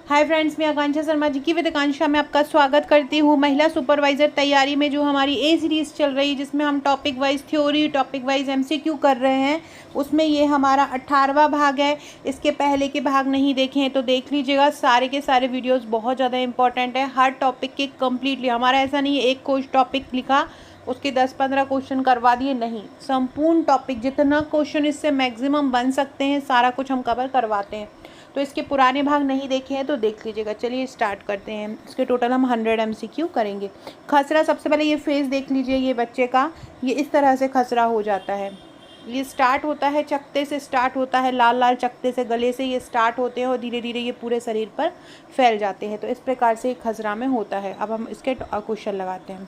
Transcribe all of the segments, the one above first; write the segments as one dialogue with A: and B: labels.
A: Hi friends, मैं आकांक्षा शर्मा जी की with आकांक्षा में आपका स्वागत करती हूँ। महिला सुपरवाइज़र तैयारी में जो हमारी ए सीरीज़ चल रही है, जिसमें हम topic wise theory, topic wise MCQ कर रहे हैं, उसमें ये हमारा 18वां भाग है। इसके पहले के भाग नहीं देखे हैं तो देख लीजिएगा। सारे के सारे वीडियोज़ बहुत ज़्यादा इंपॉर्टेंट है। हर टॉपिक के कम्प्लीटली, हमारा ऐसा नहीं है एक कोई टॉपिक लिखा उसके 10-15 क्वेश्चन करवा दिए, नहीं, संपूर्ण टॉपिक जितना क्वेश्चन इससे मैक्सिमम बन सकते हैं सारा कुछ हम कवर करवाते हैं। तो इसके पुराने भाग नहीं देखे हैं तो देख लीजिएगा। चलिए स्टार्ट करते हैं। इसके टोटल हम 100 एमसीक्यू करेंगे। खसरा, सबसे पहले ये फेस देख लीजिए ये बच्चे का। ये इस तरह से खसरा हो जाता है। ये स्टार्ट होता है चकते से, स्टार्ट होता है लाल लाल चकते से, गले से ये स्टार्ट होते हैं और धीरे धीरे ये पूरे शरीर पर फैल जाते हैं। तो इस प्रकार से खसरा में होता है। अब हम इसके क्वेश्चन लगाते हैं।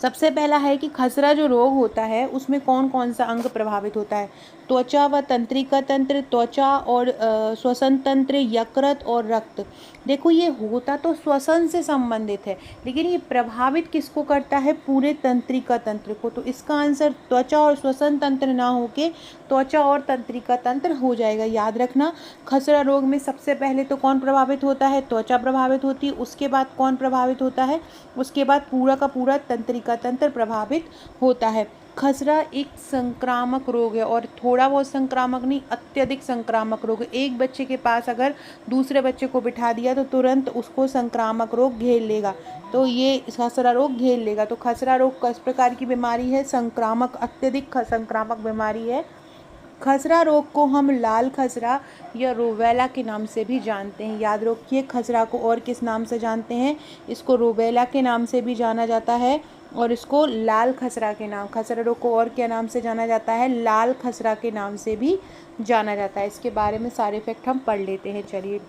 A: सबसे पहला है कि खसरा जो रोग होता है उसमें कौन कौन सा अंग प्रभावित होता है। त्वचा व तंत्रिका तंत्र, त्वचा और श्वसन तंत्र, यकृत और रक्त। देखो, ये होता तो श्वसन से संबंधित है, लेकिन ये प्रभावित किसको करता है? पूरे तंत्रिका तंत्र को। तो इसका आंसर त्वचा और श्वसन तंत्र ना होके त्वचा और तंत्रिका तंत्र हो जाएगा। याद रखना, खसरा रोग में सबसे पहले तो कौन प्रभावित होता है? त्वचा प्रभावित होती है। उसके बाद कौन प्रभावित होता है? उसके बाद पूरा का पूरा तंत्रिका तंत्र प्रभावित होता है। खसरा एक संक्रामक रोग है और थोड़ा बहुत संक्रामक नहीं, अत्यधिक संक्रामक रोग है। एक बच्चे के पास अगर दूसरे बच्चे को बिठा दिया तो तुरंत उसको संक्रामक रोग घेर लेगा। तो ये खसरा रोग घेर लेगा। तो खसरा रोग किस प्रकार की बीमारी है? संक्रामक, अत्यधिक संक्रामक बीमारी है। खसरा रोग को हम लाल खसरा या रूबेला के नाम से भी जानते हैं। याद रखिए, खसरा को और किस नाम से जानते हैं? इसको रूबेला के नाम से भी जाना जाता है और इसको लाल खसरा के नाम, खसरा रोग को और क्या नाम से जाना जाता है? लाल खसरा के नाम से भी जाना जाता है। इसके बारे में सारे फैक्ट हम पढ़ लेते हैं। चलिए,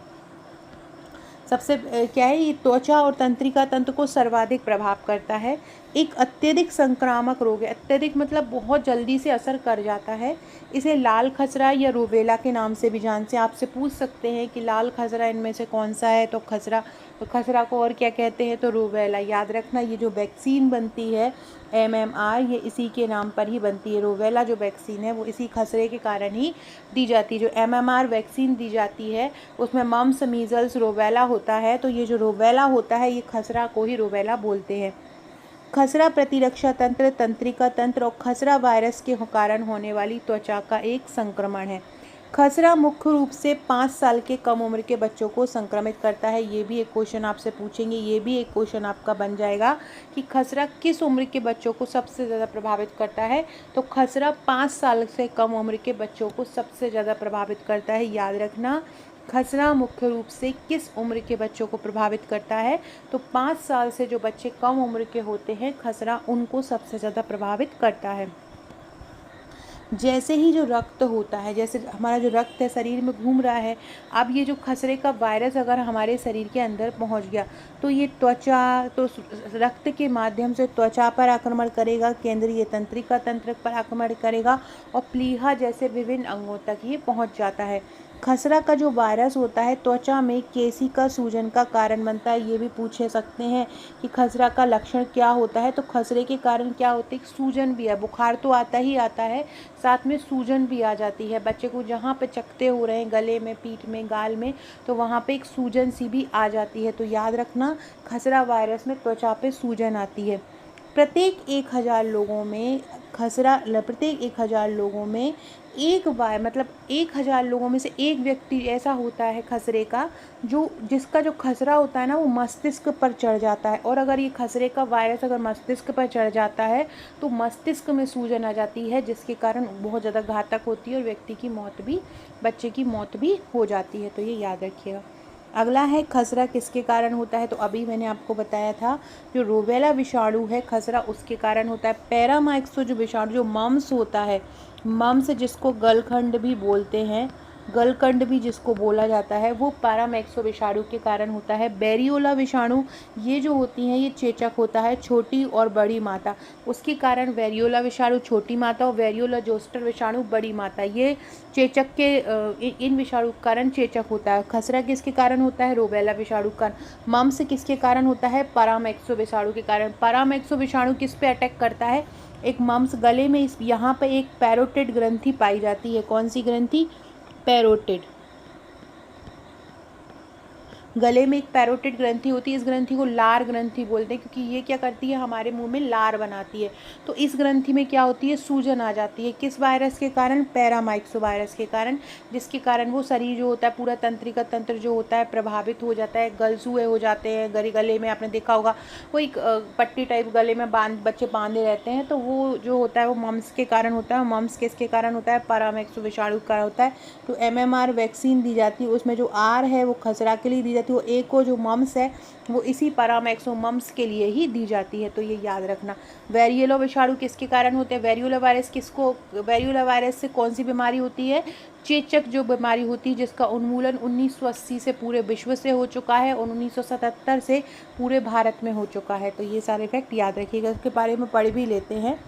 A: सबसे क्या है, ये त्वचा और तंत्रिका तंत्र को सर्वाधिक प्रभाव करता है। एक अत्यधिक संक्रामक रोग है। अत्यधिक मतलब बहुत जल्दी से असर कर जाता है। इसे लाल खसरा या रूबेला के नाम से भी जानते हैं। आपसे पूछ सकते हैं कि लाल खसरा इनमें से कौन सा है, तो खसरा को और क्या कहते हैं? तो रूबेला। याद रखना, ये जो वैक्सीन बनती है MMR, ये इसी के नाम पर ही बनती है। रूबेला जो वैक्सीन है वो इसी खसरे के कारण ही दी जाती है। जो MMR वैक्सीन दी जाती है उसमें मम्स, मीजल्स, रूबेला होता है। तो ये जो रूबेला होता है ये खसरा को ही रूबेला बोलते हैं। खसरा प्रतिरक्षा तंत्र, तंत्रिका तंत्र और खसरा वायरस के कारण होने वाली त्वचा का एक संक्रमण है। खसरा मुख्य रूप से 5 साल के कम उम्र के बच्चों को संक्रमित करता है। ये भी एक क्वेश्चन आपसे पूछेंगे, ये भी एक क्वेश्चन आपका बन जाएगा कि खसरा किस उम्र के बच्चों को सबसे ज़्यादा प्रभावित करता है। तो खसरा 5 साल से कम उम्र के बच्चों को सबसे ज़्यादा प्रभावित करता है। याद रखना, खसरा मुख्य रूप से किस उम्र के बच्चों को प्रभावित करता है? तो 5 साल से जो बच्चे कम उम्र के होते हैं, खसरा उनको सबसे ज़्यादा प्रभावित करता है। जैसे ही जो रक्त होता है, जैसे हमारा जो रक्त है शरीर में घूम रहा है, अब ये जो खसरे का वायरस अगर हमारे शरीर के अंदर पहुंच गया तो ये त्वचा, तो रक्त के माध्यम से त्वचा पर आक्रमण करेगा, केंद्रीय तंत्रिका तंत्र पर आक्रमण करेगा और प्लीहा जैसे विभिन्न अंगों तक ये पहुंच जाता है। खसरा का जो वायरस होता है त्वचा में केशिका सूजन का कारण बनता है। ये भी पूछे सकते हैं कि खसरा का लक्षण क्या होता है। तो खसरे के कारण क्या होता है? सूजन भी है। बुखार तो आता ही आता है, साथ में सूजन भी आ जाती है। बच्चे को जहाँ पे चकते हो रहे हैं, गले में, पीठ में, गाल में, तो वहाँ पे एक सूजन सी भी आ जाती है। तो याद रखना, खसरा वायरस में त्वचा पे सूजन आती है। प्रत्येक 1000 लोगों में प्रत्येक 1000 लोगों में एक बार, मतलब 1000 लोगों में से एक व्यक्ति ऐसा होता है खसरे का, जिसका जो खसरा होता है ना वो मस्तिष्क पर चढ़ जाता है। और अगर ये खसरे का वायरस अगर मस्तिष्क पर चढ़ जाता है तो मस्तिष्क में सूजन आ जाती है, जिसके कारण बहुत ज़्यादा घातक होती है और बच्चे की मौत भी हो जाती है। तो ये याद रखिएगा। अगला है, खसरा किसके कारण होता है? तो अभी मैंने आपको बताया था, जो रूबेला विषाणु है खसरा उसके कारण होता है। पैरामाइक्सो जो विषाणु, जो मम्स होता है, मम्स जिसको गलखंड भी बोलते हैं, गलकंड भी जिसको बोला जाता है, वो पैरामाइक्सो विषाणु के कारण होता है। बेरियोला विषाणु, ये जो होती हैं ये चेचक होता है, छोटी और बड़ी माता, उसके कारण वेरियोला विषाणु छोटी माता और वेरियोला जोस्टर विषाणु बड़ी माता, ये चेचक के इन विषाणु के कारण चेचक होता है। खसरा किसके कारण होता है? रूबेला विषाणु का। मम्स किसके कारण होता है? पैरामाइक्सो विषाणु के कारण। पैरामाइक्सो विषाणु किस पे अटैक करता है? एक मम्स गले में, यहाँ पे एक पैरोटिड ग्रंथि पाई जाती है। कौन सी ग्रंथि? पैरोटिड। गले में एक पैरोटिड ग्रंथि होती है, इस ग्रंथि को लार ग्रंथि बोलते हैं, क्योंकि ये क्या करती है, हमारे मुंह में लार बनाती है। तो इस ग्रंथि में क्या होती है, सूजन आ जाती है। किस वायरस के कारण, पैरामाइक्सो वायरस के कारण, जिसके कारण वो शरीर जो होता है, पूरा तंत्रिका तंत्र जो होता है प्रभावित हो जाता है, गलसूए हो जाते हैं। गले में आपने देखा होगा वो एक पट्टी टाइप गले में बच्चे बांधे रहते हैं, तो वो जो होता है वो मम्स के कारण होता है। मम्स किसके कारण होता है, पैरामाइक्सो विषाणु का होता है। तो MMR वैक्सीन दी जाती है, उसमें जो R है वो खसरा के लिए दी जाती है, वो A को जो मम्स है वो इसी पैरामाइक्सो मम्स के लिए ही दी जाती है। तो ये याद रखना। वेरियोला विषाणु किसके कारण होते हैं, वेरियोला वायरस किसको, वेरियोला वायरस से कौन सी बीमारी होती है, चेचक जो बीमारी होती है, जिसका उन्मूलन 1980 से पूरे विश्व से हो चुका है और 1977 से पूरे भारत में हो चुका है। तो ये सारे फैक्ट याद रखिएगा, इसके बारे में पढ़ भी लेते हैं।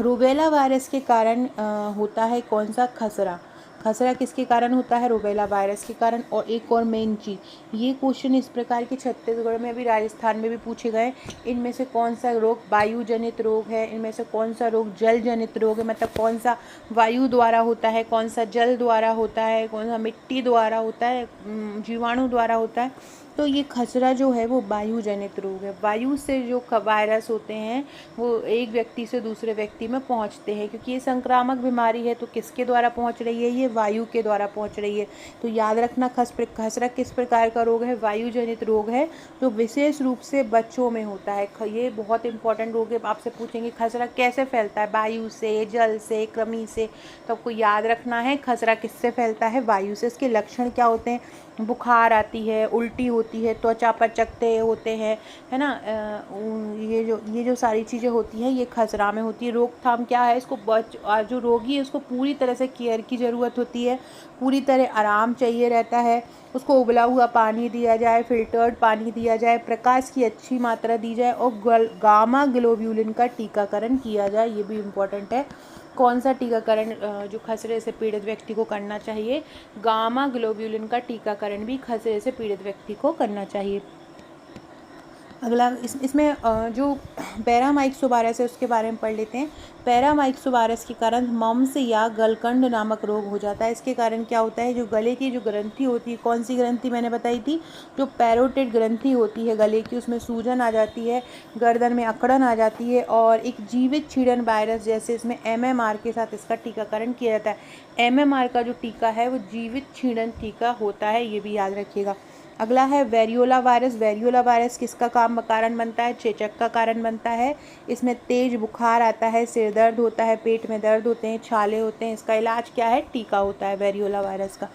A: रूबेला वायरस के कारण होता है कौन सा, खसरा। खसरा किसके कारण होता है, रूबेला वायरस के कारण। और एक और मेन चीज़, ये क्वेश्चन इस प्रकार के छत्तीसगढ़ में भी, राजस्थान में भी पूछे गए। इनमें से कौन सा रोग वायु जनित रोग है, इनमें से कौन सा रोग जल जनित रोग है, मतलब कौन सा वायु द्वारा होता है, कौन सा जल द्वारा होता है, कौन सा मिट्टी द्वारा होता है, जीवाणु द्वारा होता है। तो ये खसरा जो है वो वायु जनित रोग है। वायु से जो वायरस होते हैं वो एक व्यक्ति से दूसरे व्यक्ति में पहुंचते हैं, क्योंकि ये संक्रामक बीमारी है। तो किसके द्वारा पहुंच रही है, ये वायु के द्वारा पहुंच रही है। तो याद रखना, खसरा किस प्रकार का रोग है, वायु जनित रोग है, जो विशेष रूप से बच्चों में होता है। ये बहुत इंपॉर्टेंट रोग है। आपसे पूछेंगे खसरा कैसे फैलता है, वायु से, जल से, कृमि से। तो आपको याद रखना है खसरा किससे फैलता है, वायु से। इसके लक्षण क्या होते हैं, बुखार आती है, उल्टी होती है, त्वचा पर चकत्ते होते हैं, है ना। ये जो सारी चीज़ें होती हैं ये खसरा में होती है। रोकथाम क्या है, इसको जो रोगी है उसको पूरी तरह से केयर की ज़रूरत होती है, पूरी तरह आराम चाहिए रहता है। उसको उबला हुआ पानी दिया जाए, फिल्टर्ड पानी दिया जाए, प्रकाश की अच्छी मात्रा दी जाए और गामा ग्लोब्यूलिन का टीकाकरण किया जाए। ये भी इम्पोर्टेंट है। कौन सा टीकाकरण जो खसरे से पीड़ित व्यक्ति को करना चाहिए, गामा ग्लोब्यूलिन का टीकाकरण भी खसरे से पीड़ित व्यक्ति को करना चाहिए। अगला इसमें जो पैरामाइक्सो वायरस है उसके बारे में पढ़ लेते हैं। पैरामाइक्सो वायरस के कारण मम्स या गलकंड नामक रोग हो जाता है। इसके कारण क्या होता है, जो गले की जो ग्रंथि होती है, कौन सी ग्रंथि मैंने बताई थी, जो पैरोटिड ग्रंथि होती है गले की, उसमें सूजन आ जाती है, गर्दन में अकड़न आ जाती है और एक जीवित छीड़न वायरस जैसे इसमें MMR के साथ इसका टीकाकरण किया जाता है। MMR का जो टीका है वो जीवित छीड़न टीका होता है, ये भी याद रखिएगा। अगला है वेरियोला वायरस। वेरियोला वायरस किसका कारण बनता है, चेचक का कारण बनता है। इसमें तेज बुखार आता है, सिर दर्द होता है, पेट में दर्द होते हैं, छाले होते हैं। इसका इलाज क्या है, टीका होता है वेरियोला वायरस का।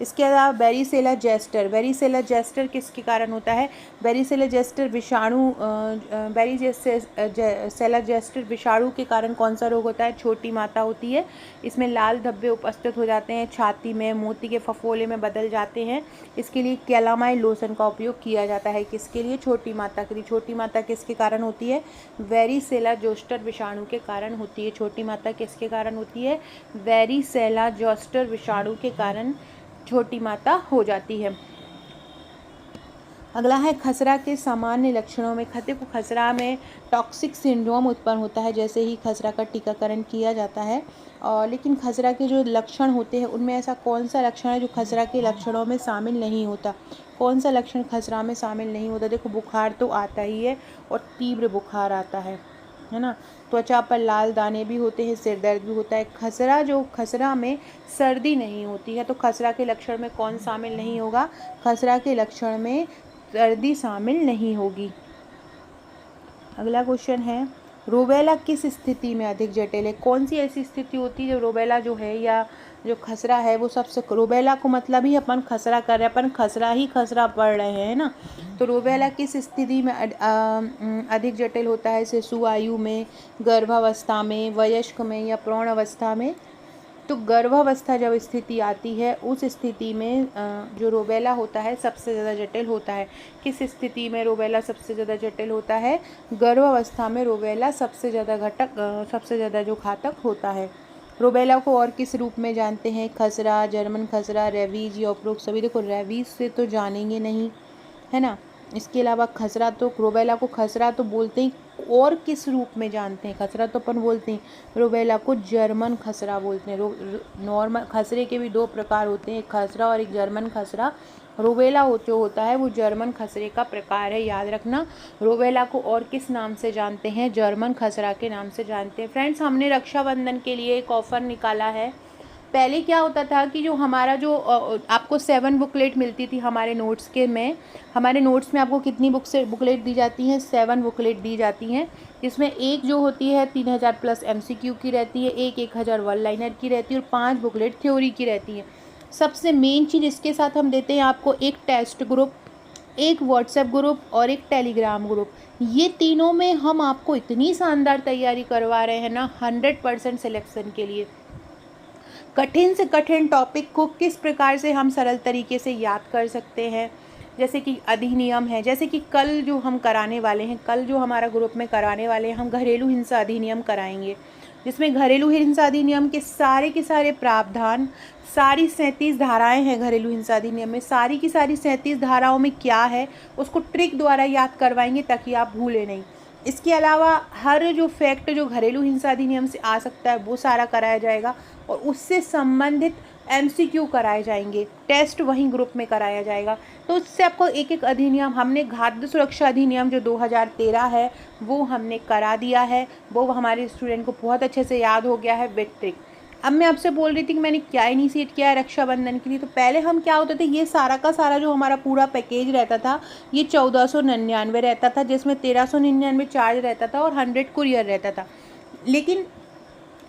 A: इसके अलावा वेरिसेला जेस्टर। वेरिसेला जेस्टर किसके कारण होता है, वेरिसेला जेस्टर विषाणु वेरिसेला जेस्टर विषाणु के कारण कौन सा रोग होता है, छोटी माता होती है। इसमें लाल धब्बे उपस्थित हो जाते हैं, छाती में मोती के फफोले में बदल जाते हैं। इसके लिए कैलामाइन लोशन का उपयोग किया जाता है। किसके लिए, छोटी माता के लिए। छोटी माता किसके कारण होती है, वेरिसेला जोस्टर विषाणु के कारण होती है। छोटी माता किसके कारण होती है, वेरिसेला जोस्टर विषाणु के कारण छोटी माता हो जाती है। अगला है खसरा के सामान्य लक्षणों में। खसरा में टॉक्सिक सिंड्रोम उत्पन्न होता है जैसे ही खसरा का टीकाकरण किया जाता है। और लेकिन खसरा के जो लक्षण होते हैं उनमें ऐसा कौन सा लक्षण है जो खसरा के लक्षणों में शामिल नहीं होता, कौन सा लक्षण खसरा में शामिल नहीं होता। देखो, बुखार तो आता ही है और तीव्र बुखार आता है ना। त्वचा पर लाल दाने भी होते हैं, सिर दर्द भी होता है। खसरा में सर्दी नहीं होती है। तो खसरा के लक्षण में कौन शामिल नहीं होगा, खसरा के लक्षण में सर्दी शामिल नहीं होगी। अगला क्वेश्चन है, रूबेला किस स्थिति में अधिक जटिल है। कौन सी ऐसी स्थिति होती है जो रूबेला जो है या जो खसरा है वो सबसे, रूबेला को मतलब ही अपन खसरा कर रहे हैं, अपन खसरा ही खसरा पढ़ रहे हैं ना। तो रूबेला किस स्थिति में अधिक जटिल होता है, शिशु आयु में, गर्भावस्था में, वयस्क में या प्रौढ़ अवस्था में। तो गर्भावस्था जब स्थिति आती है उस स्थिति में जो रूबेला होता है सबसे ज़्यादा जटिल होता है। किस स्थिति में रूबेला सबसे ज़्यादा जटिल होता है, गर्भावस्था में रूबेला सबसे ज़्यादा जो घातक होता है। रूबेला को और किस रूप में जानते हैं, खसरा, जर्मन खसरा, रेबीज या उपरोक्त सभी। देखो, रेबीज से तो जानेंगे नहीं, है ना। इसके अलावा खसरा, तो रूबेला को खसरा तो बोलते हैं, और किस रूप में जानते हैं? खसरा तो अपन बोलते हैं, रूबेला को जर्मन खसरा बोलते हैं। नॉर्मल खसरे के भी 2 प्रकार होते हैं, एक खसरा और एक जर्मन खसरा। रूबेला जो होता है वो जर्मन खसरे का प्रकार है, याद रखना। रूबेला को और किस नाम से जानते हैं? जर्मन खसरा के नाम से जानते हैं। फ्रेंड्स, हमने रक्षाबंधन के लिए एक ऑफ़र निकाला है। पहले क्या होता था कि जो हमारा जो आपको 7 बुकलेट मिलती थी हमारे नोट्स के में, हमारे नोट्स में आपको कितनी बुकलेट दी जाती हैं? 7 बुकलेट दी जाती हैं, जिसमें एक जो होती है 3000 प्लस MCQ की रहती है, एक 1000 वन लाइनर की रहती है और 5 बुकलेट थ्योरी की रहती है। सबसे मेन चीज़ इसके साथ हम देते हैं आपको एक टेस्ट ग्रुप, एक व्हाट्सएप ग्रुप और एक टेलीग्राम ग्रुप। ये तीनों में हम आपको इतनी शानदार तैयारी करवा रहे हैं ना 100% सिलेक्शन के लिए। कठिन से कठिन टॉपिक को किस प्रकार से हम सरल तरीके से याद कर सकते हैं, जैसे कि अधिनियम है, जैसे कि कल जो हम कराने वाले हैं, कल जो हमारा ग्रुप में कराने वाले हैं, हम घरेलू हिंसा अधिनियम कराएंगे, जिसमें घरेलू हिंसा अधिनियम के सारे प्रावधान, सारी 37 धाराएं हैं घरेलू हिंसा अधिनियम में, सारी की सारी 37 धाराओं में क्या है उसको ट्रिक द्वारा याद करवाएंगे ताकि आप भूलें नहीं। इसके अलावा हर जो फैक्ट जो घरेलू हिंसा अधिनियम से आ सकता है वो सारा कराया जाएगा और उससे संबंधित MCQ कराए जाएंगे, टेस्ट वहीं ग्रुप में कराया जाएगा। तो उससे आपको एक एक अधिनियम, हमने खाद्य सुरक्षा अधिनियम जो 2013 है वो हमने करा दिया है, वो हमारे स्टूडेंट को बहुत अच्छे से याद हो गया है विद ट्रिक। अब मैं आपसे बोल रही थी कि मैंने क्या इनिशिएट किया है रक्षाबंधन के लिए। तो पहले हम क्या होते थे, ये सारा का सारा जो हमारा पूरा पैकेज रहता था ये 1499 रहता था, जिसमें 1399 चार्ज रहता था और 100 कुरियर रहता था। लेकिन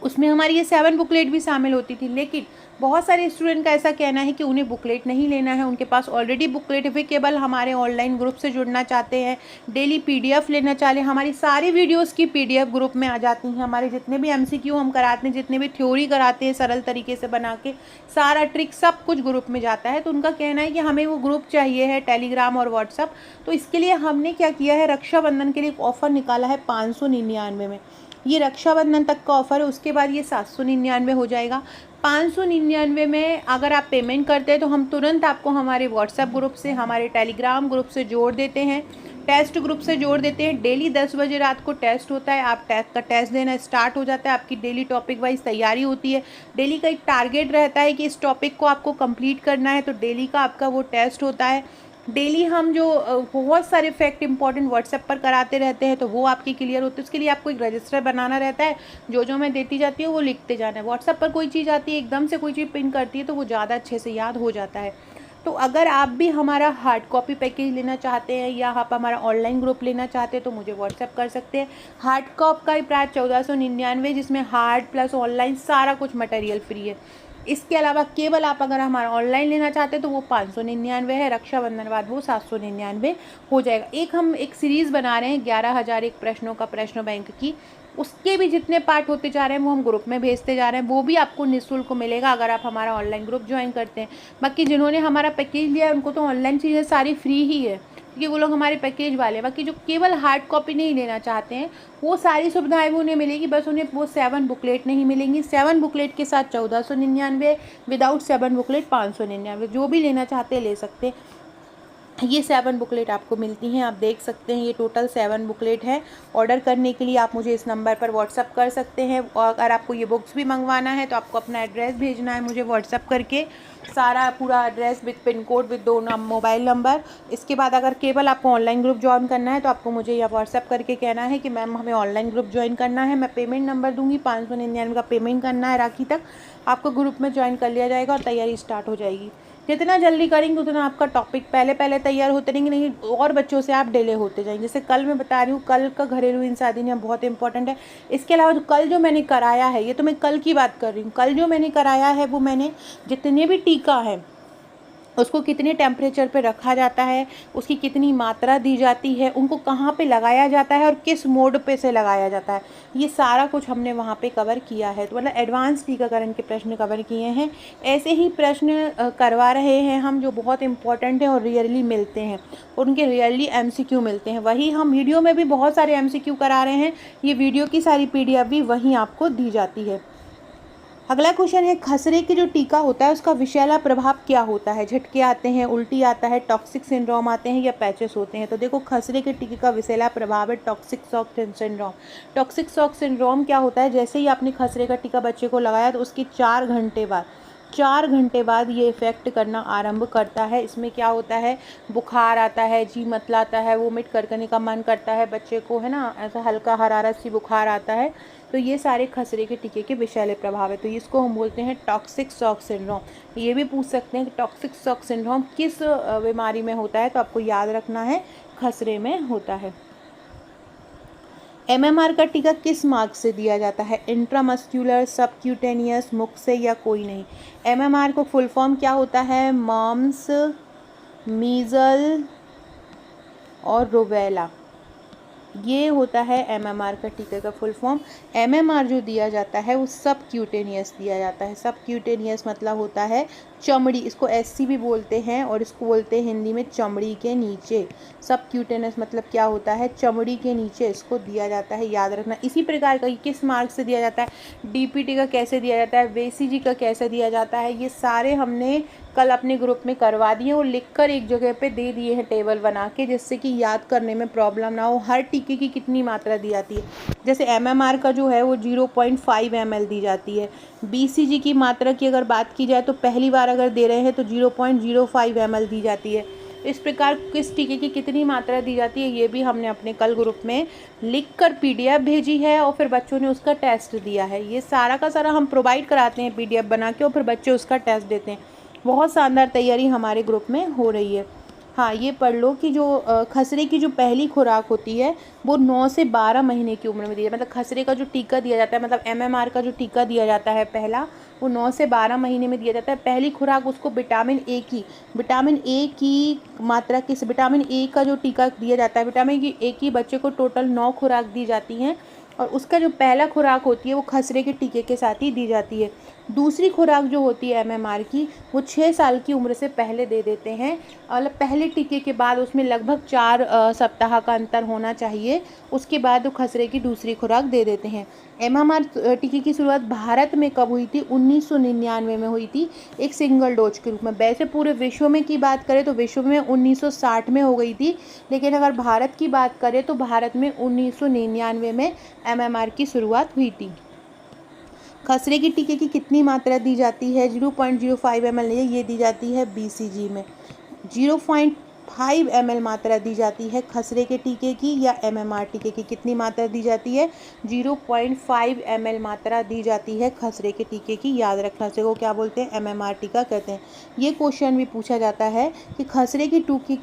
A: उसमें हमारी ये 7 बुकलेट भी शामिल होती थी। लेकिन बहुत सारे स्टूडेंट का ऐसा कहना है कि उन्हें बुकलेट नहीं लेना है, उनके पास ऑलरेडी बुकलेट है, वे केवल हमारे ऑनलाइन ग्रुप से जुड़ना चाहते हैं, डेली PDF लेना चाहते हैं। हमारी सारी वीडियोस की PDF ग्रुप में आ जाती हैं, हमारे जितने भी MCQ हम कराते हैं, जितने भी थ्योरी कराते हैं सरल तरीके से बना के, सारा ट्रिक सब कुछ ग्रुप में जाता है। तो उनका कहना है कि हमें वो ग्रुप चाहिए है, टेलीग्राम और व्हाट्सअप। तो इसके लिए हमने क्या किया है, रक्षाबंधन के लिए एक ऑफ़र निकाला है 599 में। ये रक्षाबंधन तक का ऑफ़र है, उसके बाद ये 799 हो जाएगा। 599 में अगर आप पेमेंट करते हैं तो हम तुरंत आपको हमारे व्हाट्सएप ग्रुप से, हमारे टेलीग्राम ग्रुप से जोड़ देते हैं, टेस्ट ग्रुप से जोड़ देते हैं। डेली 10 बजे रात को टेस्ट होता है, आप टेस्ट देना स्टार्ट हो जाता है, आपकी डेली टॉपिक वाइज तैयारी होती है। डेली का एक टारगेट रहता है कि इस टॉपिक को आपको कंप्लीट करना है, तो डेली का आपका वो टेस्ट होता है। डेली हम जो बहुत सारे फैक्ट इंपॉर्टेंट व्हाट्सएप पर कराते रहते हैं तो वो आपकी क्लियर होती है। उसके लिए आपको एक रजिस्टर बनाना रहता है, जो मैं देती जाती हूँ वो लिखते जाना है। व्हाट्सएप पर कोई चीज़ आती है, एकदम से कोई चीज़ पिन करती है तो वो ज़्यादा अच्छे से याद हो जाता है। तो अगर आप भी हमारा हार्ड कॉपी पैकेज लेना चाहते हैं या आप हमारा ऑनलाइन ग्रुप लेना चाहते हैं तो मुझे व्हाट्सएप कर सकते हैं। हार्ड कॉपी का प्राइस 1499, जिसमें हार्ड प्लस ऑनलाइन सारा कुछ मटेरियल फ्री है। इसके अलावा केवल आप अगर हमारा ऑनलाइन लेना चाहते हैं तो वो 599 है, रक्षाबंधन बाद वो 799 हो जाएगा। हम एक सीरीज़ बना रहे हैं 11,001 प्रश्नों का प्रश्न बैंक की, उसके भी जितने पार्ट होते जा रहे हैं वो हम ग्रुप में भेजते जा रहे हैं, वो भी आपको निःशुल्क मिलेगा अगर आप हमारा ऑनलाइन ग्रुप ज्वाइन करते हैं। बाकी जिन्होंने हमारा पैकेज लिया है उनको तो ऑनलाइन चीज़ें सारी फ्री ही है, क्योंकि वो लोग हमारे पैकेज वाले। बाकी जो केवल हार्ड कॉपी नहीं लेना चाहते हैं वो सारी सुविधाएं वो उन्हें मिलेगी, बस उन्हें वो 7 बुकलेट नहीं मिलेंगी। 7 बुकलेट के साथ 1499, विदाउट 7 बुकलेट 599। जो भी लेना चाहते हैं ले सकते हैं। ये 7 बुकलेट आपको मिलती हैं, आप देख सकते हैं ये टोटल 7 बुकलेट है। ऑर्डर करने के लिए आप मुझे इस नंबर पर व्हाट्सअप कर सकते हैं, और अगर आपको ये बुक्स भी मंगवाना है तो आपको अपना एड्रेस भेजना है मुझे व्हाट्सअप करके, सारा पूरा address with pin code with 2 mobile number. इसके बाद अगर केवल आपको ऑनलाइन ग्रुप ज्वाइन करना है तो आपको मुझे या व्हाट्सअप करके कहना है कि मैम हमें ऑनलाइन ग्रुप ज्वाइन करना है, मैं पेमेंट नंबर दूंगी, 599 का पेमेंट करना है, राखी तक आपको ग्रुप में ज्वाइन कर लिया जाएगा और तैयारी स्टार्ट हो जाएगी। जितना जल्दी करेंगे उतना आपका टॉपिक पहले तैयार होते रहेंगे, नहीं और बच्चों से आप डिले होते जाएंगे। जैसे कल मैं बता रही हूँ, कल का घरेलू हिंसा अधिनियम बहुत इंपॉर्टेंट है। इसके अलावा कल जो मैंने कराया है, ये तो मैं कल की बात कर रही हूँ, कल जो मैंने कराया है वो मैंने जितने भी टीका है उसको कितने टेम्परेचर पे रखा जाता है, उसकी कितनी मात्रा दी जाती है, उनको कहाँ पे लगाया जाता है और किस मोड पे से लगाया जाता है, ये सारा कुछ हमने वहाँ पे कवर किया है। तो मतलब एडवांस टीकाकरण के प्रश्न कवर किए हैं। ऐसे ही प्रश्न करवा रहे हैं हम जो बहुत इंपॉर्टेंट हैं और रियरली मिलते हैं, उनके रियरली MCQ मिलते हैं। वही हम वीडियो में भी बहुत सारे MCQ करा रहे हैं, ये वीडियो की सारी PDF भी वहीं आपको दी जाती है। अगला क्वेश्चन है, खसरे के जो टीका होता है उसका विषैला प्रभाव क्या होता है? झटके आते हैं, उल्टी आता है, टॉक्सिक सिंड्रोम आते हैं या पैचेस होते हैं? तो देखो, खसरे के टीके का विषैला प्रभाव है toxic shock syndrome. Toxic shock syndrome क्या होता है? जैसे ही आपने खसरे का टीका बच्चे को लगाया तो उसके 4 घंटे बाद ये इफ़ेक्ट करना आरंभ करता है। इसमें क्या होता है? बुखार आता है, जी मतलाता है, वोमिट करने का मन करता है बच्चे को, है ना, ऐसा हल्का हरारत सी बुखार आता है। तो ये सारे खसरे के टीके के विषैले प्रभाव है। तो इसको हम बोलते हैं टॉक्सिक शॉक सिंड्रोम। ये भी पूछ सकते हैं कि टॉक्सिक शॉक सिंड्रोम किस बीमारी में होता है? तो आपको याद रखना है, खसरे में होता है। एमएमआर का टीका किस मार्ग से दिया जाता है? इंट्रामस्क्यूलर, सबक्यूटेनियस, मुख से या कोई नहीं? एमएमआर को फुल फॉर्म क्या होता है? मम्स, मीजल और रूबेला, ये होता है एमएमआर का टीके का फुल फॉर्म। एमएमआर जो दिया जाता है वो सब क्यूटेनियस दिया जाता है। सब क्यूटेनियस मतलब होता है चमड़ी, इसको एससी भी बोलते हैं और इसको बोलते हैं हिंदी में चमड़ी के नीचे। सब क्यूटेनियस मतलब क्या होता है? चमड़ी के नीचे इसको दिया जाता है, याद रखना। इसी प्रकार का किस मार्ग से दिया जाता है? डीपीटी का कैसे दिया जाता है? वेसीजी का कैसे दिया जाता है? ये सारे हमने कल अपने ग्रुप में करवा दिए और लिखकर एक जगह पे दे दिए हैं टेबल बना के, जिससे कि याद करने में प्रॉब्लम ना हो। हर टीके की कितनी मात्रा दी जाती है, जैसे एमएमआर का जो है वो 0.5 ml दी जाती है। बीसीजी की मात्रा की अगर बात की जाए तो पहली बार अगर दे रहे हैं तो 0.05 ml दी जाती है। इस प्रकार किस टीके की कितनी मात्रा दी जाती है ये भी हमने अपने कल ग्रुप में लिखकर पीडीएफ भेजी है और फिर बच्चों ने उसका टेस्ट दिया है। ये सारा का सारा हम प्रोवाइड कराते हैं पीडीएफ बना के और फिर बच्चे उसका टेस्ट देते हैं। बहुत शानदार तैयारी हमारे ग्रुप में हो रही है। हाँ, ये पढ़ लो कि जो खसरे की जो पहली खुराक होती है वो 9 से 12 महीने की उम्र में दी जाती है। मतलब खसरे का जो टीका दिया जाता है, मतलब एमएमआर का जो टीका दिया जाता है पहला, वो 9 से 12 महीने में दिया जाता है। पहली खुराक उसको विटामिन ए की मात्रा किस विटामिन ए का जो टीका दिया जाता है, विटामिन ए की बच्चे को टोटल 9 खुराक दी जाती हैं और उसका जो पहला खुराक होती है वो खसरे के टीके के साथ ही दी जाती है। दूसरी खुराक जो होती है एमएमआर की वो 6 साल की उम्र से पहले दे देते हैं। मतलब पहले टीके के बाद उसमें लगभग 4 सप्ताह का अंतर होना चाहिए, उसके बाद वो खसरे की दूसरी खुराक दे देते हैं। एमएमआर टीके की शुरुआत भारत में कब हुई थी? 1999 में हुई थी, एक सिंगल डोज के रूप में। वैसे पूरे विश्व में की बात करें तो विश्व में 1960 में हो गई थी, लेकिन अगर भारत की बात करें तो भारत में 1999 में एमएमआर की शुरुआत हुई थी। खसरे की टीके की कितनी मात्रा दी जाती है? 0.05 ml ये दी जाती है बीसीजी में। 0.5 ml मात्रा दी जाती है खसरे के टीके की या एमएमआर टीके की कितनी मात्रा दी जाती है? 0.5 ml मात्रा दी जाती है खसरे के टीके की, याद रखना। से वो क्या बोलते हैं? एमएमआर टीका कहते हैं। ये क्वेश्चन भी पूछा जाता है कि खसरे की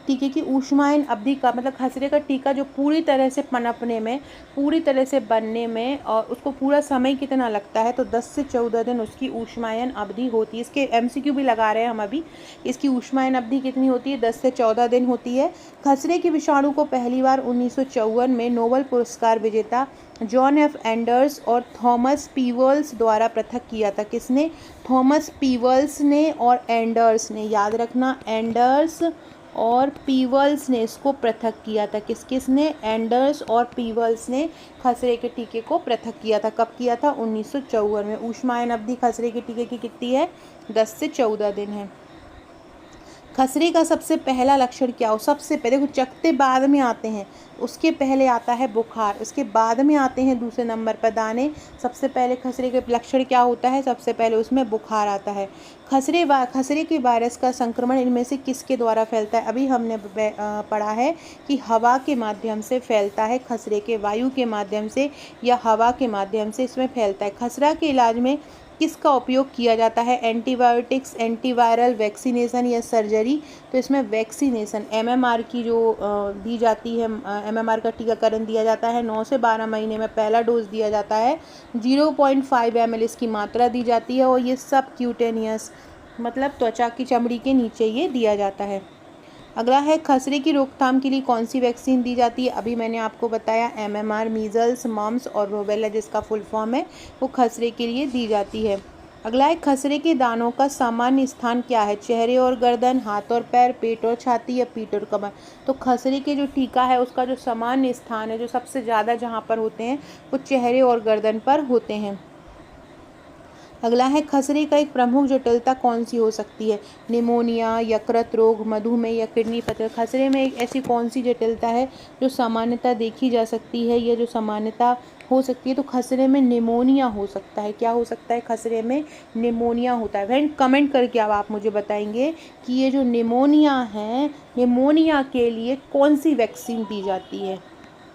A: टीके की ऊष्मायन अवधि का, मतलब खसरे का टीका जो पूरी तरह से पनपने में, पूरी तरह से बनने में और उसको पूरा समय कितना लगता है? तो 10 से 14 दिन उसकी ऊष्मायन अवधि होती है। इसके एमसीक्यू भी लगा रहे हैं हम अभी। इसकी ऊष्मायन अवधि कितनी होती है? 10 से 14 दिन होती है। खसरे के विषाणु को पहली बार 1954 में नोबेल पुरस्कार विजेता जॉन एफ एंडर्स और थॉमस पीवल्स द्वारा पृथक किया था। किसने? थॉमस पीवल्स ने और एंडर्स ने, याद रखना, एंडर्स और पीवल्स ने इसको पृथक किया था। किसने? एंडर्स और पीवल्स ने खसरे के टीके को पृथक किया था। कब किया था? 1954 में। ऊष्मायन अवधि खसरे के टीके की कितनी है? 10 से 14 दिन है। खसरे का सबसे पहला लक्षण क्या हो? सबसे पहले देखो, चकत्ते बाद में आते हैं, उसके पहले आता है बुखार, उसके बाद में आते हैं दूसरे नंबर पर दाने। सबसे पहले खसरे के लक्षण क्या होता है? सबसे पहले उसमें बुखार आता है। खसरे के वायरस का संक्रमण इनमें से किसके द्वारा फैलता है? अभी हमने पढ़ा है कि हवा के माध्यम से फैलता है। खसरे के वायु के माध्यम से या हवा के माध्यम से इसमें फैलता है। खसरा के इलाज में किसका उपयोग किया जाता है? एंटीबायोटिक्स, एंटीवायरल, वैक्सीनेशन या सर्जरी? तो इसमें वैक्सीनेशन, एमएमआर की जो दी जाती है, एमएमआर का टीकाकरण दिया जाता है। 9 से 12 महीने में पहला डोज दिया जाता है। 0.5 ml इसकी मात्रा दी जाती है और ये सब क्यूटेनियस मतलब त्वचा की चमड़ी के नीचे ये दिया जाता है। अगला है, खसरे की रोकथाम के लिए कौन सी वैक्सीन दी जाती है? अभी मैंने आपको बताया, एमएमआर, मीजल्स, मम्स और रूबेला जिसका फुल फॉर्म है, वो खसरे के लिए दी जाती है। अगला है, खसरे के दानों का सामान्य स्थान क्या है? चेहरे और गर्दन, हाथ और पैर, पेट और छाती या पीठ और कमर? तो खसरे के जो टीका है उसका जो सामान्य स्थान है, जो सबसे ज़्यादा जहाँ पर होते हैं, वो चेहरे और गर्दन पर होते हैं। अगला है खसरे का एक प्रमुख जटिलता कौन सी हो सकती है? निमोनिया, यकृत रोग, मधुमेह या किडनी पत्थर। खसरे में एक ऐसी कौन सी जटिलता है जो सामान्यतः देखी जा सकती है या जो सामान्यतः हो सकती है? तो खसरे में निमोनिया हो सकता है। क्या हो सकता है? खसरे में निमोनिया होता है। फ्रेंड कमेंट करके अब आप मुझे बताएंगे कि ये जो निमोनिया है, निमोनिया के लिए कौन सी वैक्सीन दी जाती है?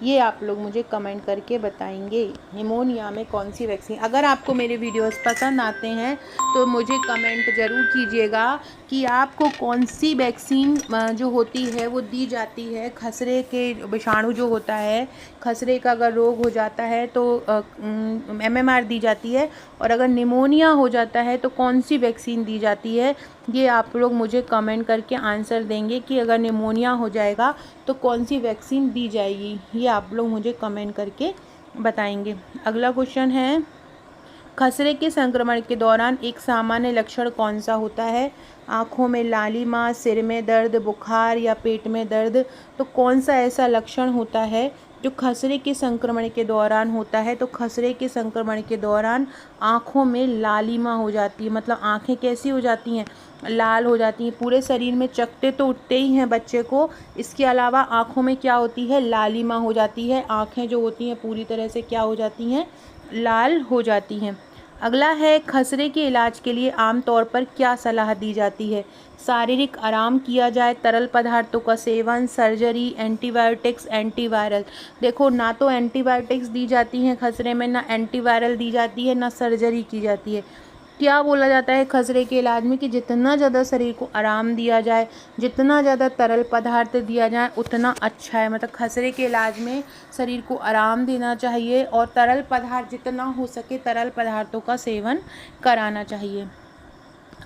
A: ये आप लोग मुझे कमेंट करके बताएंगे निमोनिया में कौन सी वैक्सीन। अगर आपको मेरे वीडियोस पसंद आते हैं तो मुझे कमेंट ज़रूर कीजिएगा कि आपको कौन सी वैक्सीन जो होती है वो दी जाती है। खसरे के विषाणु जो होता है, खसरे का अगर रोग हो जाता है तो MMR दी जाती है, और अगर निमोनिया हो जाता है तो कौन सी वैक्सीन दी जाती है। ये आप लोग मुझे कमेंट करके आंसर देंगे कि अगर निमोनिया हो जाएगा तो कौन सी वैक्सीन दी जाएगी। ये आप लोग मुझे कमेंट करके बताएंगे। अगला क्वेश्चन है, खसरे के संक्रमण के दौरान एक सामान्य लक्षण कौन सा होता है? आँखों में लालिमा, सिर में दर्द, बुखार या पेट में दर्द। तो कौन सा ऐसा लक्षण होता है जो खसरे के संक्रमण के दौरान होता है? तो खसरे के संक्रमण के दौरान आँखों में लालिमा हो जाती है, मतलब आँखें कैसी हो जाती हैं? लाल हो जाती हैं। पूरे शरीर में चकत्ते तो उठते ही हैं बच्चे को, इसके अलावा आँखों में क्या होती है? लालिमा हो जाती है। आँखें जो होती हैं पूरी तरह से क्या हो जाती हैं? लाल हो जाती हैं। अगला है, खसरे के इलाज के लिए आमतौर पर क्या सलाह दी जाती है? शारीरिक आराम किया जाए, तरल पदार्थों का सेवन, सर्जरी, एंटीबायोटिक्स, एंटीवायरल। देखो, ना तो एंटीबायोटिक्स दी जाती हैं खसरे में, ना एंटीवायरल दी जाती है, ना सर्जरी की जाती है। क्या बोला जाता है खसरे के इलाज में कि जितना ज़्यादा शरीर को आराम दिया जाए, जितना ज़्यादा तरल पदार्थ दिया जाए उतना अच्छा है। मतलब खसरे के इलाज में शरीर को आराम देना चाहिए और तरल पदार्थ जितना हो सके तरल पदार्थों का सेवन कराना चाहिए।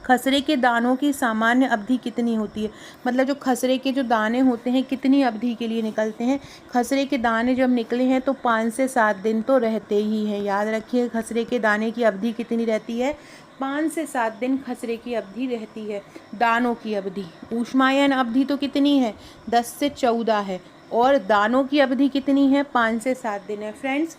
A: खसरे के दानों की सामान्य अवधि कितनी होती है? मतलब जो खसरे के जो दाने होते हैं कितनी अवधि के लिए निकलते हैं? खसरे के दाने जब निकले हैं तो 5 से 7 दिन तो रहते ही हैं। याद रखिए, खसरे के दाने की अवधि कितनी रहती है? 5 से 7 दिन खसरे की अवधि रहती है। दानों की अवधि, ऊष्मायन अवधि तो कितनी है? 10 से 14 है, और दानों की अवधि कितनी है? 5 से 7 दिन है। फ्रेंड्स,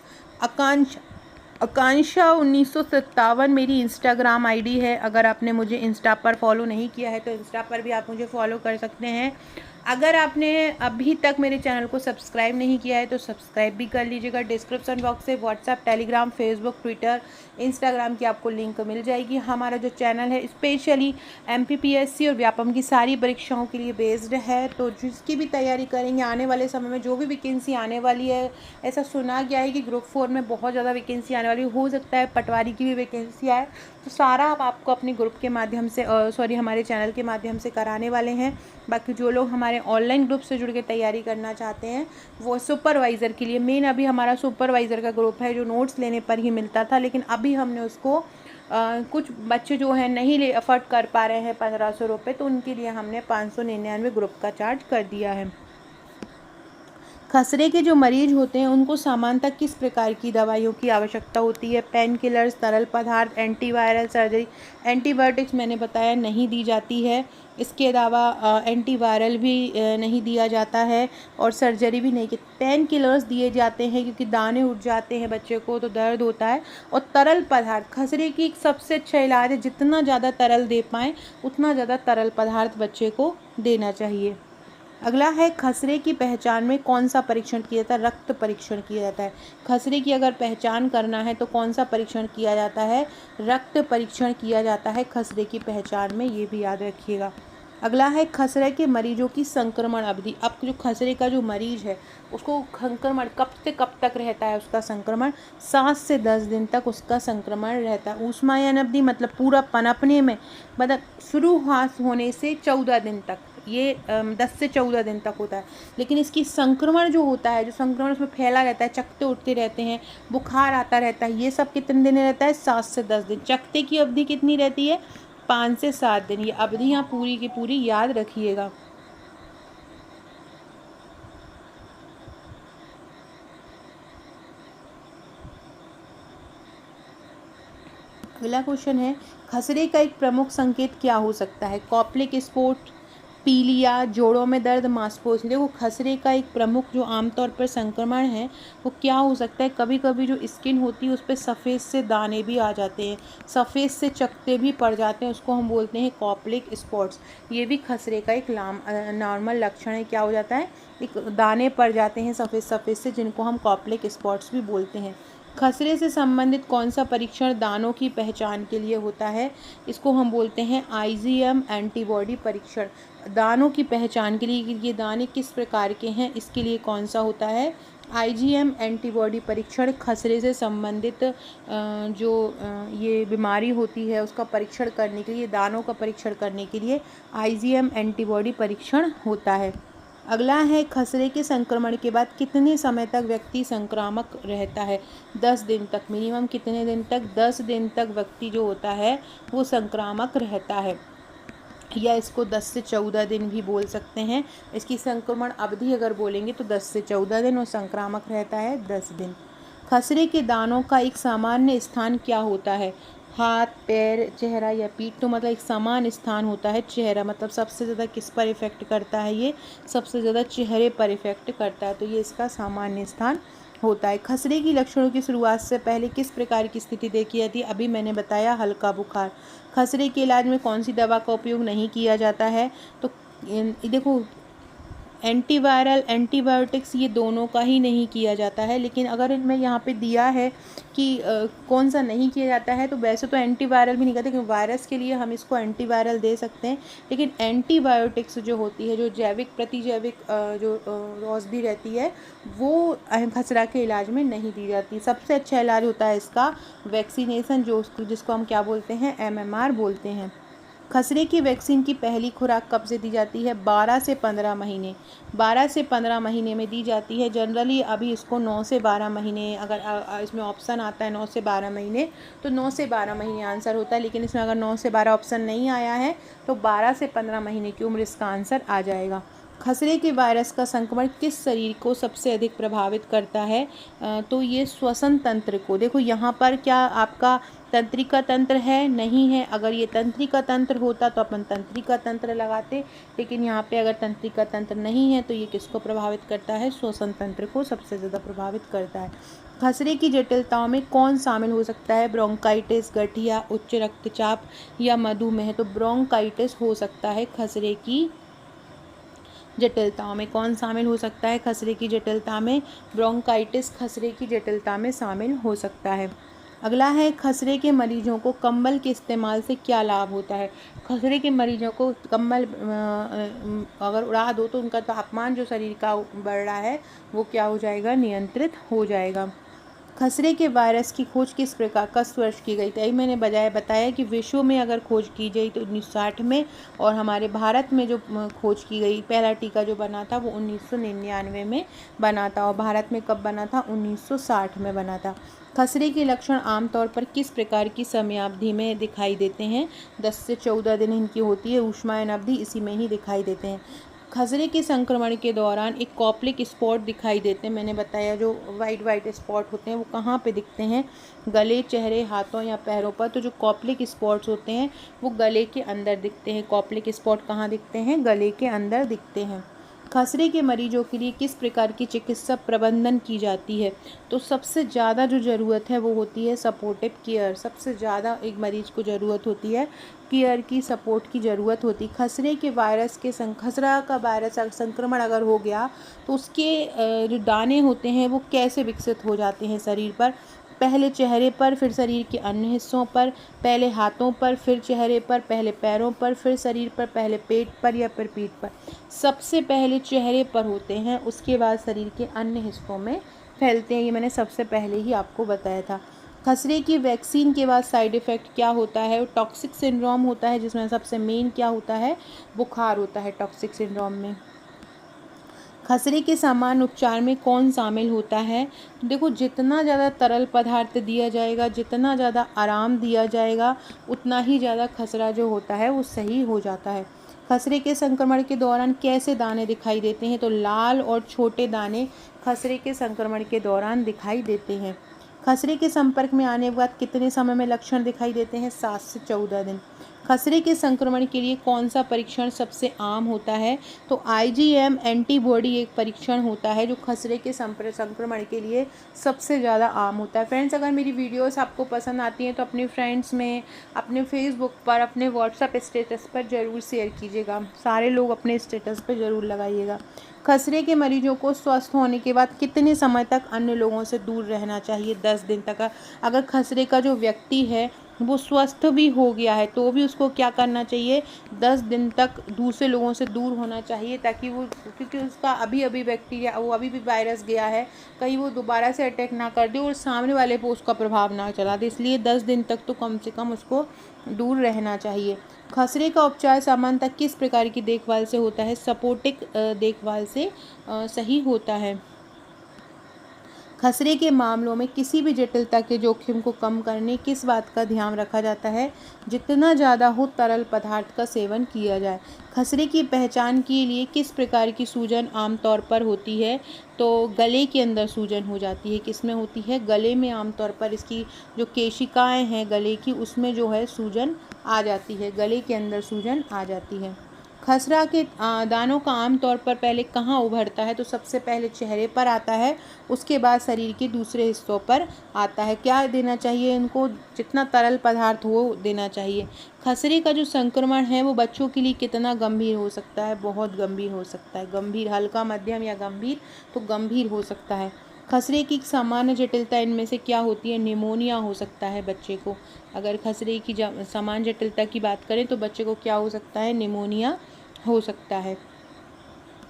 A: आकांक्षा 1957 मेरी इंस्टाग्राम आईडी है। अगर आपने मुझे इंस्टा पर फॉलो नहीं किया है तो इंस्टा पर भी आप मुझे फॉलो कर सकते हैं। अगर आपने अभी तक मेरे चैनल को सब्सक्राइब नहीं किया है तो सब्सक्राइब भी कर लीजिएगा। डिस्क्रिप्शन बॉक्स से WhatsApp, Telegram, Facebook, Twitter, Instagram की आपको लिंक मिल जाएगी। हमारा जो चैनल है स्पेशली MPPSC और व्यापम की सारी परीक्षाओं के लिए बेस्ड है, तो जिसकी भी तैयारी करेंगे आने वाले समय में जो भी वैकेंसी आने वाली है, ऐसा सुना गया है कि ग्रुप 4 में बहुत ज़्यादा वैकेंसी आने वाली हो सकता है पटवारी की भी वैकेंसी आए, तो सारा आप आपको अपने ग्रुप के माध्यम से हमारे चैनल के माध्यम से कराने वाले हैं। बाकी जो लोग हमारे ऑनलाइन ग्रुप से जुड़ के तैयारी करना चाहते हैं वो सुपरवाइज़र के लिए, मेन अभी हमारा सुपरवाइज़र का ग्रुप है जो नोट्स लेने पर ही मिलता था, लेकिन अभी हमने उसको कुछ बच्चे जो हैं नहीं ले अफोर्ड कर पा रहे हैं 1500 रुपये, तो उनके लिए हमने 599 ग्रुप का चार्ज कर दिया है। खसरे के जो मरीज होते हैं उनको सामान्यतः किस प्रकार की दवाइयों की आवश्यकता होती है? पेन किलर्स, तरल पदार्थ, एंटीवायरल, सर्जरी। एंटीबायोटिक्स मैंने बताया नहीं दी जाती है। इसके अलावा एंटीवायरल भी नहीं दिया जाता है और सर्जरी भी नहीं की। पेन किलर्स दिए जाते हैं क्योंकि दाने उठ जाते हैं बच्चे को तो दर्द होता है। और तरल पदार्थ खसरे की एक सबसे अच्छा इलाज है, जितना ज़्यादा तरल दे पाएँ उतना ज़्यादा तरल पदार्थ बच्चे को देना चाहिए। अगला है, खसरे की पहचान में कौन सा परीक्षण किया जाता है? रक्त परीक्षण किया जाता है। खसरे की अगर पहचान करना है तो कौन सा परीक्षण किया जाता है? रक्त परीक्षण किया जाता है खसरे की पहचान में, ये भी याद रखिएगा। अगला है, खसरे के मरीजों की संक्रमण अवधि। अब जो खसरे का जो मरीज है उसको संक्रमण कब से कब तक रहता है? उसका संक्रमण 7 से 10 दिन तक उसका संक्रमण रहता है। ऊष्मायन अवधि मतलब पूरा पनपने में, मतलब शुरुआत होने से 14 दिन तक, ये 10 से 14 दिन तक होता है। लेकिन इसकी संक्रमण जो होता है, जो संक्रमण उसमें फैला रहता है, चकत्ते उठते रहते हैं, बुखार आता रहता है, ये सब कितने दिन रहता है? 7 से 10 दिन। चकत्ते की अवधि कितनी रहती है? 5 से 7 दिन। ये अवधियाँ पूरी की पूरी याद रखिएगा। अगला क्वेश्चन है, खसरे का एक प्रमुख संकेत क्या हो सकता है? कॉप्लिक स्पॉट, पीलिया, जोड़ों में दर्द, मांसपेशी। देखो खसरे का एक प्रमुख जो आमतौर पर संक्रमण है वो क्या हो सकता है, कभी कभी जो स्किन होती है उस पर सफ़ेद से दाने भी आ जाते हैं, सफ़ेद से चकत्ते भी पड़ जाते हैं, उसको हम बोलते हैं कॉप्लिक स्पॉट्स। ये भी खसरे का एक नॉर्मल लक्षण है। क्या हो जाता है, एक दाने पड़ जाते हैं सफ़ेद सफ़ेद से, जिनको हम कॉप्लिक स्पॉट्स भी बोलते हैं। खसरे से संबंधित कौन सा परीक्षण दानों की पहचान के लिए होता है, इसको हम बोलते हैं आईजीएम एंटीबॉडी परीक्षण। दानों की पहचान के लिए कि ये दाने किस प्रकार के हैं, इसके लिए कौन सा होता है, आईजीएम एंटीबॉडी परीक्षण। खसरे से संबंधित ये बीमारी होती है उसका परीक्षण करने के लिए, दानों का परीक्षण करने के लिए आईजीएम एंटीबॉडी परीक्षण होता है। अगला है, खसरे के संक्रमण के बाद कितने समय तक व्यक्ति संक्रामक रहता है। 10 दिन तक। मिनिमम कितने दिन तक, 10 दिन तक व्यक्ति जो होता है वो संक्रामक रहता है, या इसको 10 से 14 दिन भी बोल सकते हैं। इसकी संक्रमण अवधि अगर बोलेंगे तो 10 से 14 दिन, और संक्रामक रहता है 10 दिन। खसरे के दानों का एक सामान्य स्थान क्या होता है, हाथ, पैर, चेहरा या पीठ। तो मतलब एक समान स्थान होता है। चेहरा मतलब सबसे ज़्यादा किस पर इफ़ेक्ट करता है, ये सबसे ज़्यादा चेहरे पर इफ़ेक्ट करता है, तो ये इसका सामान्य स्थान होता है। खसरे की लक्षणों की शुरुआत से पहले किस प्रकार की स्थिति देखी जाती है, अभी मैंने बताया हल्का बुखार। खसरे के इलाज में कौन सी दवा का उपयोग नहीं किया जाता है, तो देखो एंटीवायरल, एंटीबायोटिक्स ये दोनों का ही नहीं किया जाता है। लेकिन अगर इनमें यहाँ पे दिया है कि कौन सा नहीं किया जाता है, तो वैसे तो एंटीवायरल भी नहीं कहते, क्योंकि वायरस के लिए हम इसको एंटीवायरल दे सकते हैं, लेकिन एंटीबायोटिक्स जो होती है, जो जैविक प्रतिजैविक जो औषधि रहती है, वो खसरा के इलाज में नहीं दी जाती। सबसे अच्छा इलाज होता है इसका वैक्सीनेशन, जिसको हम क्या बोलते हैं, एमएमआर बोलते हैं। खसरे की वैक्सीन की पहली खुराक कब से दी जाती है, 12 से 15 महीने। 12 से 15 महीने में दी जाती है। जनरली अभी इसको 9 से 12 महीने, अगर इसमें ऑप्शन आता है 9 से 12 महीने, तो 9 से 12 महीने आंसर होता है। लेकिन इसमें अगर 9 से 12 ऑप्शन नहीं आया है तो 12 से 15 महीने की उम्र इसका आंसर आ जाएगा। खसरे के वायरस का संक्रमण किस शरीर को सबसे अधिक प्रभावित करता है, तो ये श्वसन तंत्र को। देखो यहाँ पर क्या आपका तंत्रिका तंत्र है, नहीं है। अगर ये तंत्रिका तंत्र होता तो अपन तंत्रिका तंत्र लगाते, लेकिन यहाँ पे अगर तंत्रिका तंत्र नहीं है तो ये किसको प्रभावित करता है, श्वसन तंत्र को सबसे ज़्यादा प्रभावित करता है। खसरे की जटिलताओं में कौन शामिल हो सकता है, ब्रोंकाइटिस, गठिया, उच्च रक्तचाप या मधुमेह। तो ब्रोंकाइटिस हो सकता है खसरे की जटिलताओं में। कौन शामिल हो सकता है खसरे की जटिलता में, ब्रोंकाइटिस खसरे की जटिलता में शामिल हो सकता है। अगला है, खसरे के मरीजों को कंबल के इस्तेमाल से क्या लाभ होता है। खसरे के मरीजों को कंबल अगर उड़ा दो तो उनका तापमान जो शरीर का बढ़ रहा है वो क्या हो जाएगा, नियंत्रित हो जाएगा। खसरे के वायरस की खोज किस प्रकार किस वर्ष की गई थी, मैंने बताया कि विश्व में अगर खोज की गई तो 1960 में, और हमारे भारत में जो खोज की गई, पहला टीका जो बना था वो 1999 में बना था, और भारत में कब बना था, 1960 में बना था। खसरे के लक्षण आमतौर पर किस प्रकार की समयावधि में दिखाई देते हैं, 10 से 14 दिन इनकी होती है। ऊष्मायन अवधि इसी में ही दिखाई देते हैं। खसरे के संक्रमण के दौरान एक कॉप्लिक स्पॉट दिखाई देते हैं। मैंने बताया जो वाइट स्पॉट होते हैं वो कहाँ पे दिखते हैं, गले, चेहरे, हाथों या पैरों पर। तो जो कॉप्लिक स्पॉट्स होते हैं वो गले के अंदर दिखते हैं। कॉप्लिक स्पॉट कहाँ दिखते हैं, गले के अंदर दिखते हैं। खसरे के मरीजों के लिए किस प्रकार की चिकित्सा प्रबंधन की जाती है, तो सबसे ज़्यादा जो ज़रूरत है वो होती है सपोर्टिव केयर। सबसे ज़्यादा एक मरीज को ज़रूरत होती है केयर की, सपोर्ट की ज़रूरत होती। खसरे के वायरस के खसरा का वायरस संक्रमण अगर हो गया तो उसके जो दाने होते हैं वो कैसे विकसित हो जाते हैं शरीर पर, पहले चेहरे पर, फिर शरीर के अन्य हिस्सों पर, पहले हाथों पर, फिर चेहरे पर, पहले पैरों पर, फिर शरीर पर, पहले पेट पर या फिर पीठ पर। सबसे पहले चेहरे पर होते हैं, उसके बाद शरीर के अन्य हिस्सों में फैलते हैं। ये मैंने सबसे पहले ही आपको बताया था। खसरे की वैक्सीन के बाद साइड इफ़ेक्ट क्या होता है, टॉक्सिक सिंड्रोम होता है, जिसमें सबसे मेन क्या होता है, बुखार होता है टॉक्सिक सिंड्रोम में। खसरे के सामान्य उपचार में कौन शामिल होता है, देखो जितना ज़्यादा तरल पदार्थ दिया जाएगा, जितना ज़्यादा आराम दिया जाएगा, उतना ही ज़्यादा खसरा जो होता है वो सही हो जाता है। खसरे के संक्रमण के दौरान कैसे दाने दिखाई देते हैं, तो लाल और छोटे दाने खसरे के संक्रमण के दौरान दिखाई देते हैं। खसरे के संपर्क में आने के बाद कितने समय में लक्षण दिखाई देते हैं, 7 से 14 दिन। खसरे के संक्रमण के लिए कौन सा परीक्षण सबसे आम होता है? तो IgM एंटीबॉडी एक परीक्षण होता है जो खसरे के संक्रमण के लिए सबसे ज़्यादा आम होता है। फ्रेंड्स, अगर मेरी वीडियोस आपको पसंद आती हैं तो अपने फ्रेंड्स में, अपने फेसबुक पर, अपने व्हाट्सएप स्टेटस पर ज़रूर शेयर कीजिएगा। सारे लोग अपने स्टेटस पर ज़रूर लगाइएगा। खसरे के मरीजों को स्वस्थ होने के बाद कितने समय तक अन्य लोगों से दूर रहना चाहिए? 10 दिन तक। अगर खसरे का जो व्यक्ति है वो स्वस्थ भी हो गया है तो भी उसको क्या करना चाहिए? 10 दिन तक दूसरे लोगों से दूर होना चाहिए, ताकि वो, क्योंकि उसका अभी बैक्टीरिया, वो अभी भी वायरस गया है, कहीं वो दोबारा से अटैक ना कर दे और सामने वाले पे उसका प्रभाव ना चला दे। इसलिए 10 दिन तक तो कम से कम उसको दूर रहना चाहिए। खसरे का उपचार सामान्यतः किस प्रकार की देखभाल से होता है? सपोर्टिक देखभाल से सही होता है। खसरे के मामलों में किसी भी जटिलता के जोखिम को कम करने किस बात का ध्यान रखा जाता है? जितना ज़्यादा हो तरल पदार्थ का सेवन किया जाए। खसरे की पहचान के लिए किस प्रकार की सूजन आमतौर पर होती है? तो गले के अंदर सूजन हो जाती है। किस में होती है? गले में आमतौर पर इसकी जो केशिकाएं हैं गले की, उसमें जो है सूजन आ जाती है। गले के अंदर सूजन आ जाती है। खसरा के दानों का आमतौर पर पहले कहाँ उभरता है? तो सबसे पहले चेहरे पर आता है, उसके बाद शरीर के दूसरे हिस्सों पर आता है। क्या देना चाहिए इनको? जितना तरल पदार्थ हो देना चाहिए। खसरे का जो संक्रमण है वो बच्चों के लिए कितना गंभीर हो सकता है? बहुत गंभीर हो सकता है। गंभीर, हल्का, मध्यम या गंभीर? तो गंभीर हो सकता है। खसरे की सामान्य जटिलता इनमें से क्या होती है? निमोनिया हो सकता है बच्चे को। अगर खसरे की सामान्य जटिलता की बात करें तो बच्चे को क्या हो सकता है? निमोनिया हो सकता है।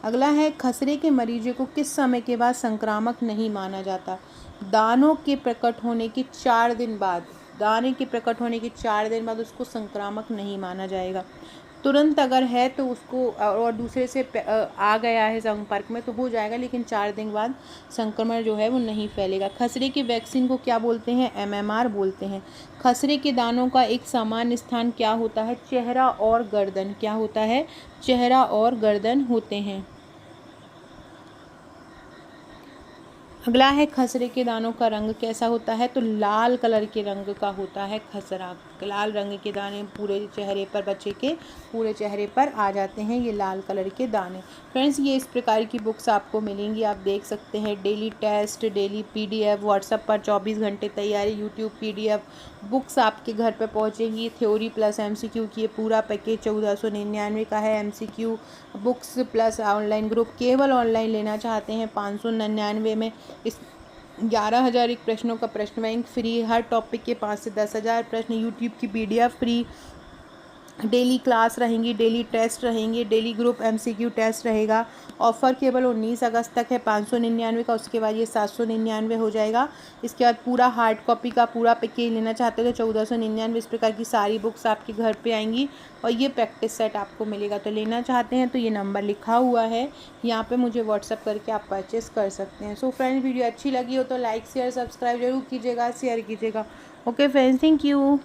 A: अगला है, खसरे के मरीजों को किस समय के बाद संक्रामक नहीं माना जाता? दानों के प्रकट होने के 4 दिन बाद। दाने के प्रकट होने के 4 दिन बाद उसको संक्रामक नहीं माना जाएगा। तुरंत अगर है तो उसको, और दूसरे से आ गया है संपर्क में तो हो जाएगा, लेकिन 4 दिन बाद संक्रमण जो है वो नहीं फैलेगा। खसरे के वैक्सीन को क्या बोलते हैं? MMR बोलते हैं। खसरे के दानों का एक सामान्य स्थान क्या होता है? चेहरा और गर्दन। क्या होता है? चेहरा और गर्दन होते हैं। अगला है, खसरे के दानों का रंग कैसा होता है? तो लाल कलर के रंग का होता है खसरा। लाल रंग के दाने पूरे चेहरे पर, बच्चे के पूरे चेहरे पर आ जाते हैं ये लाल कलर के दाने। फ्रेंड्स, ये इस प्रकार की बुक्स आपको मिलेंगी, आप देख सकते हैं। Daily test, daily PDF, WhatsApp पर 24 घंटे तैयारी, यूट्यूब PDF बुक्स आपके घर पर पहुंचेंगी। थ्योरी प्लस MCQ की ये पूरा पैकेज 1499 का है। MCQ books plus online group, केवल ऑनलाइन लेना चाहते हैं 599 में। इस 11,000 एक प्रश्नों का प्रश्न बैंक फ्री, हर टॉपिक के 5 से 10,000 प्रश्न, यूट्यूब की PDF फ्री, डेली क्लास रहेंगी, डेली टेस्ट रहेंगे, डेली ग्रुप MCQ टेस्ट रहेगा। ऑफ़र केवल 19 अगस्त तक है 599 का, उसके बाद ये 799 हो जाएगा। इसके बाद पूरा हार्ड कॉपी का पूरा पैकेज लेना चाहते हो तो 1499। इस प्रकार की सारी बुक्स आपके घर पे आएंगी और ये प्रैक्टिस सेट आपको मिलेगा। तो लेना चाहते हैं तो ये नंबर लिखा हुआ है, यहाँ पे मुझे व्हाट्सअप करके आप परचेस कर सकते हैं। सो फ्रेंड्स, वीडियो अच्छी लगी हो तो लाइक शेयर सब्सक्राइब जरूर कीजिएगा, शेयर कीजिएगा। Okay friends, thank you.